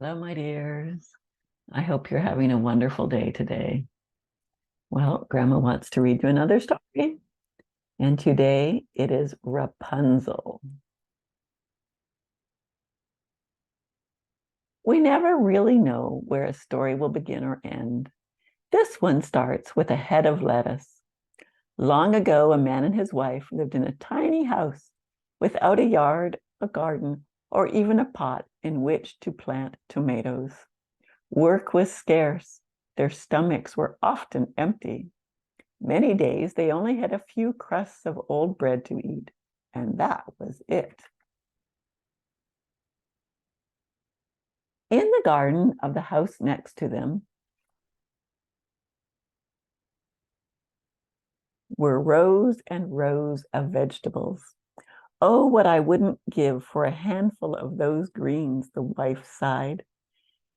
Hello, my dears. I hope you're having a wonderful day today. Well, Grandma wants to read you another story, and today it is Rapunzel. We never really know where a story will begin or end. This one starts with a head of lettuce. Long ago, a man and his wife lived in a tiny house without a yard, a garden, or even a pot in which to plant tomatoes. Work was scarce. Their stomachs were often empty. Many days they only had a few crusts of old bread to eat, and that was it. In the garden of the house next to them were rows and rows of vegetables. Oh, what I wouldn't give for a handful of those greens, the wife sighed.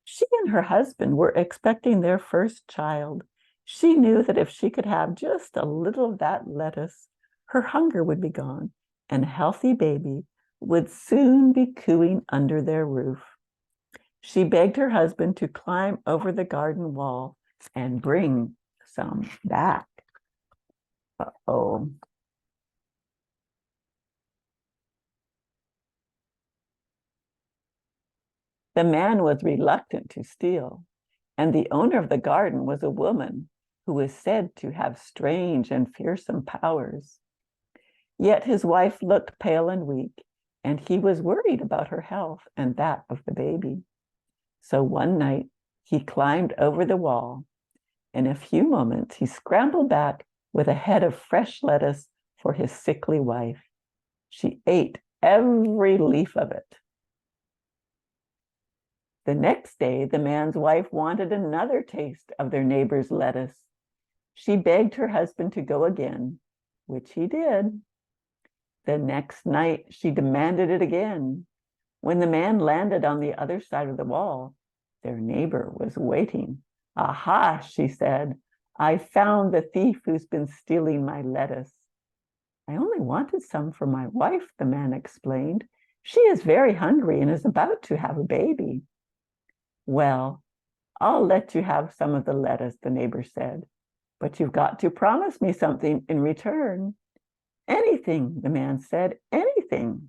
She and her husband were expecting their first child. She knew that if she could have just a little of that lettuce, her hunger would be gone, and a healthy baby would soon be cooing under their roof. She begged her husband to climb over the garden wall and bring some back. Uh-oh. The man was reluctant to steal, and the owner of the garden was a woman who was said to have strange and fearsome powers. Yet his wife looked pale and weak, and he was worried about her health and that of the baby. So one night he climbed over the wall. In a few moments, he scrambled back with a head of fresh lettuce for his sickly wife. She ate every leaf of it. The next day, the man's wife wanted another taste of their neighbor's lettuce. She begged her husband to go again, which he did. The next night, she demanded it again. When the man landed on the other side of the wall, their neighbor was waiting. Aha, she said, I found the thief who's been stealing my lettuce. I only wanted some for my wife, the man explained. She is very hungry and is about to have a baby. Well, I'll let you have some of the lettuce, the neighbor said, but you've got to promise me something in return. Anything, the man said, anything.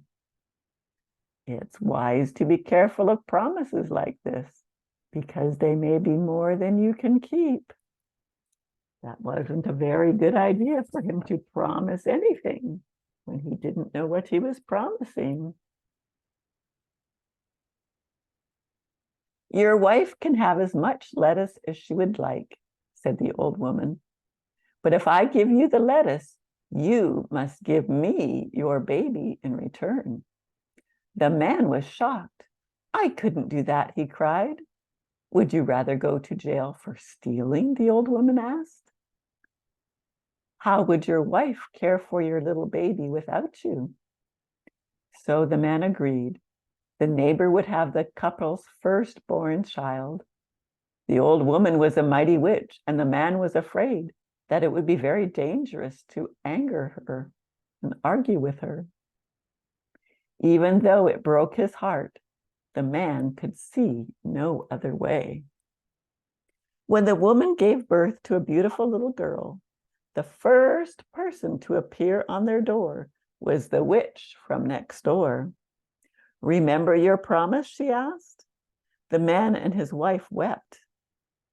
It's wise to be careful of promises like this, because they may be more than you can keep. That wasn't a very good idea for him to promise anything when he didn't know what he was promising. Your wife can have as much lettuce as she would like, said the old woman. But if I give you the lettuce, you must give me your baby in return. The man was shocked. I couldn't do that, he cried. Would you rather go to jail for stealing? The old woman asked. How would your wife care for your little baby without you? So the man agreed. The neighbor would have the couple's firstborn child. The old woman was a mighty witch, and the man was afraid that it would be very dangerous to anger her and argue with her. Even though it broke his heart, the man could see no other way. When the woman gave birth to a beautiful little girl, the first person to appear on their door was the witch from next door. Remember your promise, she asked. The man and his wife wept,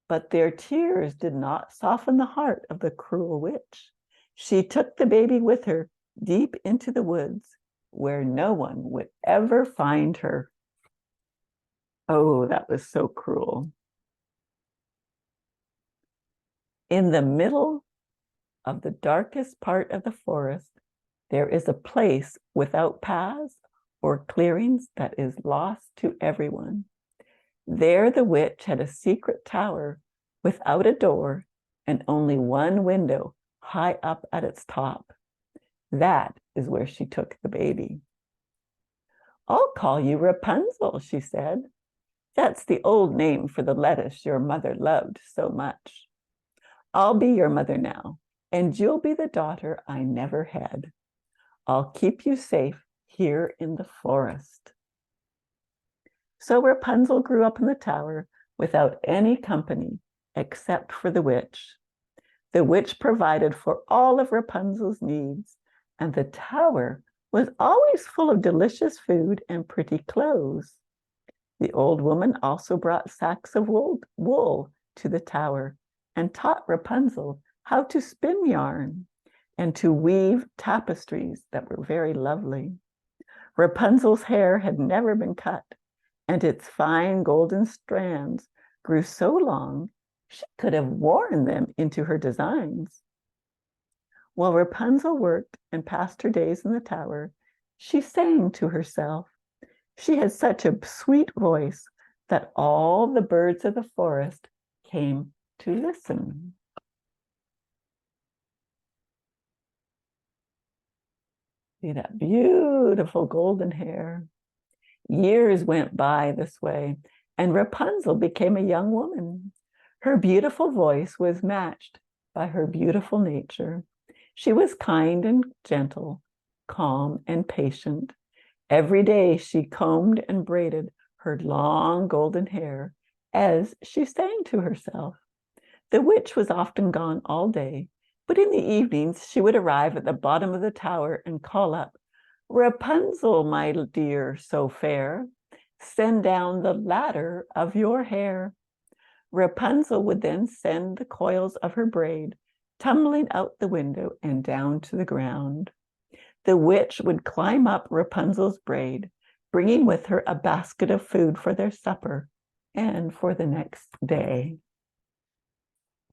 but their tears did not soften the heart of the cruel witch. She took the baby with her deep into the woods, where no one would ever find her. Oh, that was so cruel. In the middle of the darkest part of the forest, there is a place without paths or clearings that is lost to everyone. There the witch had a secret tower without a door and only one window high up at its top. That is where she took the baby. I'll call you Rapunzel, she said. That's the old name for the lettuce your mother loved so much. I'll be your mother now, and you'll be the daughter I never had. I'll keep you safe here in the forest. So Rapunzel grew up in the tower without any company except for the witch. The witch provided for all of Rapunzel's needs, and the tower was always full of delicious food and pretty clothes. The old woman also brought sacks of wool to the tower and taught Rapunzel how to spin yarn and to weave tapestries that were very lovely. Rapunzel's hair had never been cut, and its fine golden strands grew so long she could have worn them into her designs. While Rapunzel worked and passed her days in the tower, she sang to herself. She had such a sweet voice that all the birds of the forest came to listen. See that beautiful golden hair. Years went by this way, and Rapunzel became a young woman. Her beautiful voice was matched by her beautiful nature. She was kind and gentle, calm and patient. Every day she combed and braided her long golden hair as she sang to herself. The witch was often gone all day, but in the evenings she would arrive at the bottom of the tower and call up, "Rapunzel, my dear, so fair, send down the ladder of your hair." Rapunzel would then send the coils of her braid tumbling out the window and down to the ground. The witch would climb up Rapunzel's braid, bringing with her a basket of food for their supper and for the next day.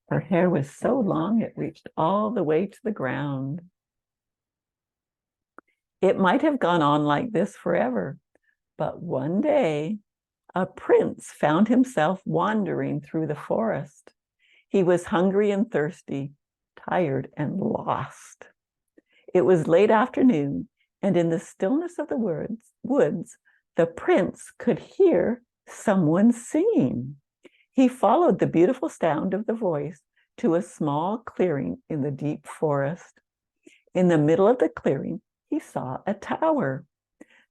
Her hair was so long it reached all the way to the ground. It might have gone on like this forever, but one day a prince found himself wandering through the forest. He was hungry and thirsty, tired and lost. It was late afternoon, and in the stillness of the woods, the prince could hear someone singing. He followed the beautiful sound of the voice to a small clearing in the deep forest. In the middle of the clearing, he saw a tower.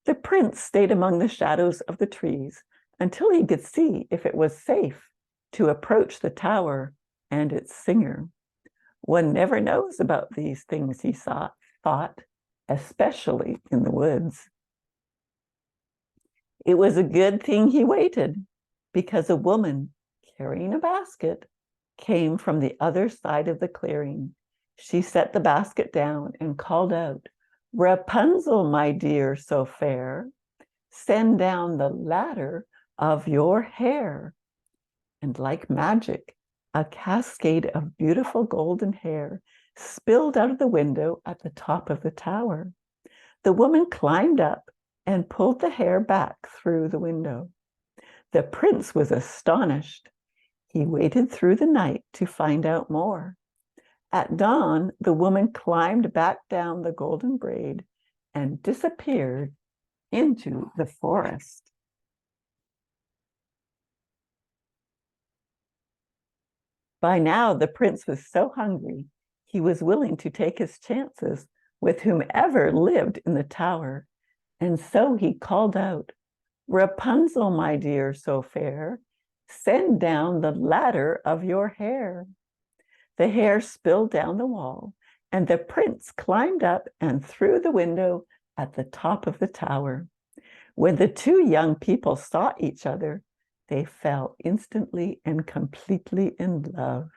The prince stayed among the shadows of the trees until he could see if it was safe to approach the tower and its singer. One never knows about these things, he thought, especially in the woods. It was a good thing he waited, because a woman carrying a basket came from the other side of the clearing. She set the basket down and called out, "Rapunzel, my dear, so fair, send down the ladder of your hair." And like magic, a cascade of beautiful golden hair spilled out of the window at the top of the tower. The woman climbed up and pulled the hair back through the window. The prince was astonished. He waited through the night to find out more. At dawn, the woman climbed back down the golden braid and disappeared into the forest. By now, the prince was so hungry, he was willing to take his chances with whomever lived in the tower. And so he called out, "Rapunzel, my dear, so fair, send down the ladder of your hair." The hair spilled down the wall, and the prince climbed up and through the window at the top of the tower. When the two young people saw each other, they fell instantly and completely in love.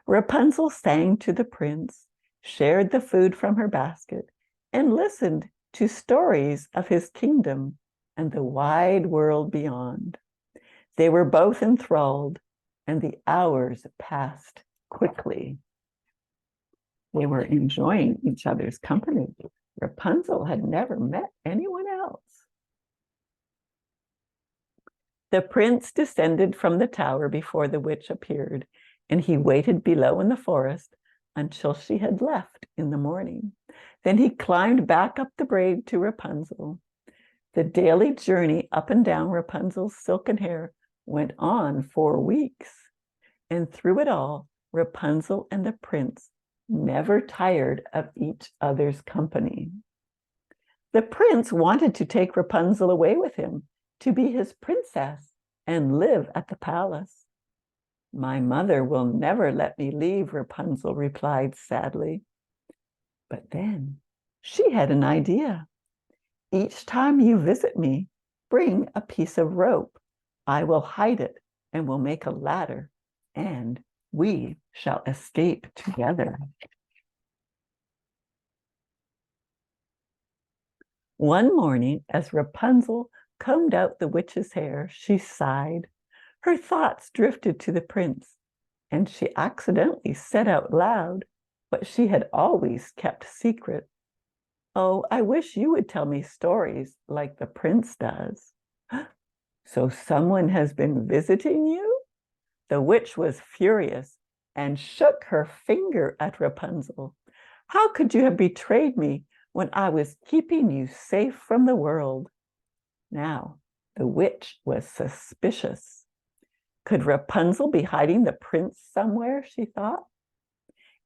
Rapunzel sang to the prince, shared the food from her basket, and listened to stories of his kingdom and the wide world beyond. They were both enthralled, and the hours passed quickly. They were enjoying each other's company. Rapunzel had never met anyone else. The prince descended from the tower before the witch appeared, and he waited below in the forest until she had left in the morning. Then he climbed back up the braid to Rapunzel. The daily journey up and down Rapunzel's silken hair went on for weeks, and through it all, Rapunzel and the prince never tired of each other's company. The prince wanted to take Rapunzel away with him to be his princess and live at the palace. My mother will never let me leave, Rapunzel replied sadly. But then she had an idea. Each time you visit me, bring a piece of rope. I will hide it and will make a ladder, and we shall escape together. One morning, as Rapunzel combed out the witch's hair, she sighed. Her thoughts drifted to the prince, and she accidentally said out loud what she had always kept secret. Oh, I wish you would tell me stories like the prince does. So someone has been visiting you? The witch was furious and shook her finger at Rapunzel. How could you have betrayed me when I was keeping you safe from the world? Now, the witch was suspicious. Could Rapunzel be hiding the prince somewhere, she thought?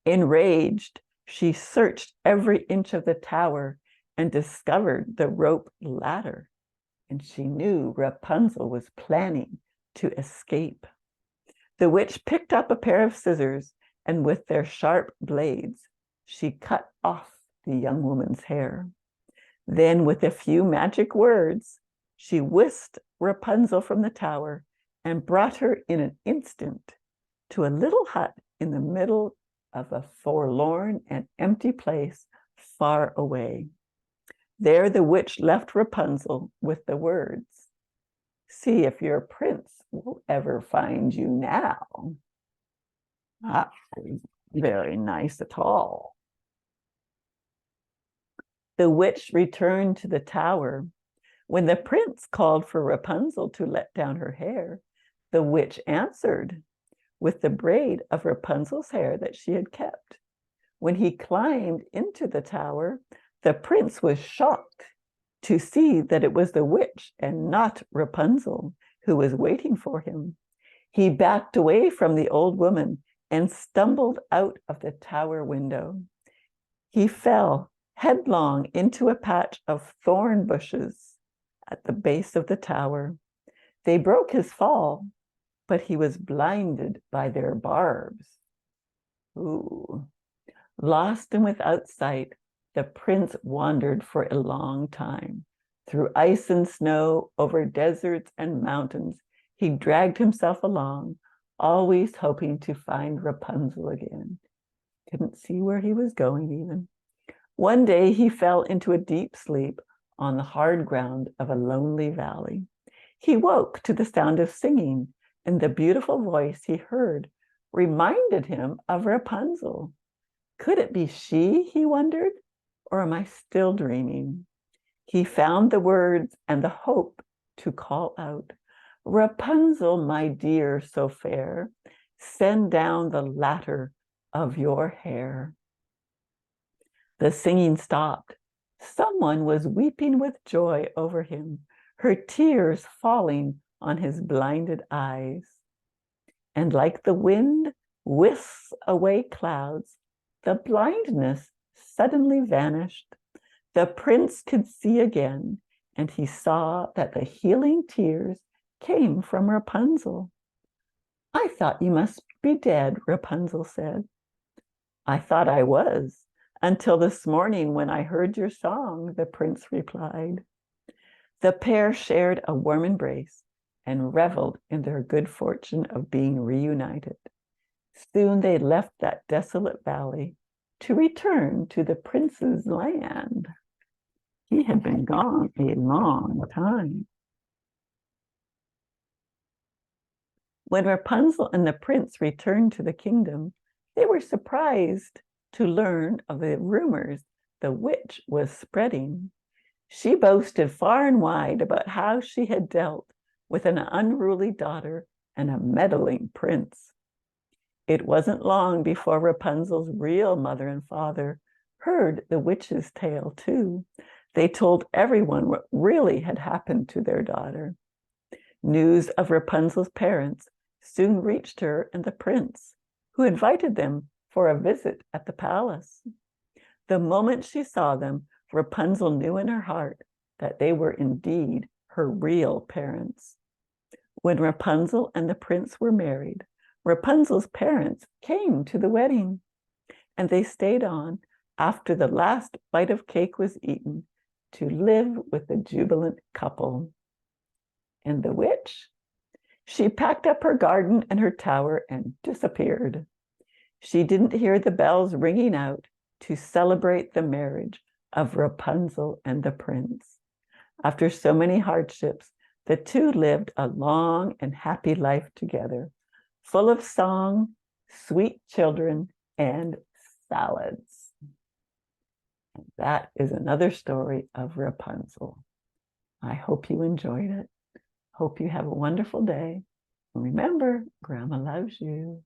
Enraged, she searched every inch of the tower and discovered the rope ladder. And she knew Rapunzel was planning to escape. The witch picked up a pair of scissors, and with their sharp blades, she cut off the young woman's hair. Then, with a few magic words, she whisked Rapunzel from the tower and brought her in an instant to a little hut in the middle of a forlorn and empty place far away. There the witch left Rapunzel with the words, "See if your prince will ever find you now." Not very nice at all. The witch returned to the tower. When the prince called for Rapunzel to let down her hair, the witch answered with the braid of Rapunzel's hair that she had kept. When he climbed into the tower, the prince was shocked to see that it was the witch and not Rapunzel who was waiting for him. He backed away from the old woman and stumbled out of the tower window. He fell headlong into a patch of thorn bushes at the base of the tower. They broke his fall, but he was blinded by their barbs. Ooh. Lost and without sight, the prince wandered for a long time. Through ice and snow, over deserts and mountains, he dragged himself along, always hoping to find Rapunzel again. Couldn't see where he was going even. One day he fell into a deep sleep on the hard ground of a lonely valley. He woke to the sound of singing, and the beautiful voice he heard reminded him of Rapunzel. Could it be she, he wondered, or am I still dreaming? He found the words and the hope to call out, "Rapunzel, my dear, so fair, send down the ladder of your hair." The singing stopped. Someone was weeping with joy over him, her tears falling on his blinded eyes. And like the wind whisks away clouds, the blindness suddenly vanished. The prince could see again, and he saw that the healing tears came from Rapunzel. "I thought you must be dead," Rapunzel said. "I thought I was, until this morning when I heard your song," the prince replied. The pair shared a warm embrace and reveled in their good fortune of being reunited. Soon they left that desolate valley to return to the prince's land. He had been gone a long time. When Rapunzel and the prince returned to the kingdom, they were surprised to learn of the rumors the witch was spreading. She boasted far and wide about how she had dealt with an unruly daughter and a meddling prince. It wasn't long before Rapunzel's real mother and father heard the witch's tale too. They told everyone what really had happened to their daughter. News of Rapunzel's parents soon reached her and the prince, who invited them for a visit at the palace. The moment she saw them, Rapunzel knew in her heart that they were indeed her real parents. When Rapunzel and the prince were married, Rapunzel's parents came to the wedding, and they stayed on after the last bite of cake was eaten to live with the jubilant couple. And the witch? She packed up her garden and her tower and disappeared. She didn't hear the bells ringing out to celebrate the marriage of Rapunzel and the prince. After so many hardships, the two lived a long and happy life together, full of song, sweet children, and salads. And that is another story of Rapunzel. I hope you enjoyed it. Hope you have a wonderful day. Remember, Grandma loves you.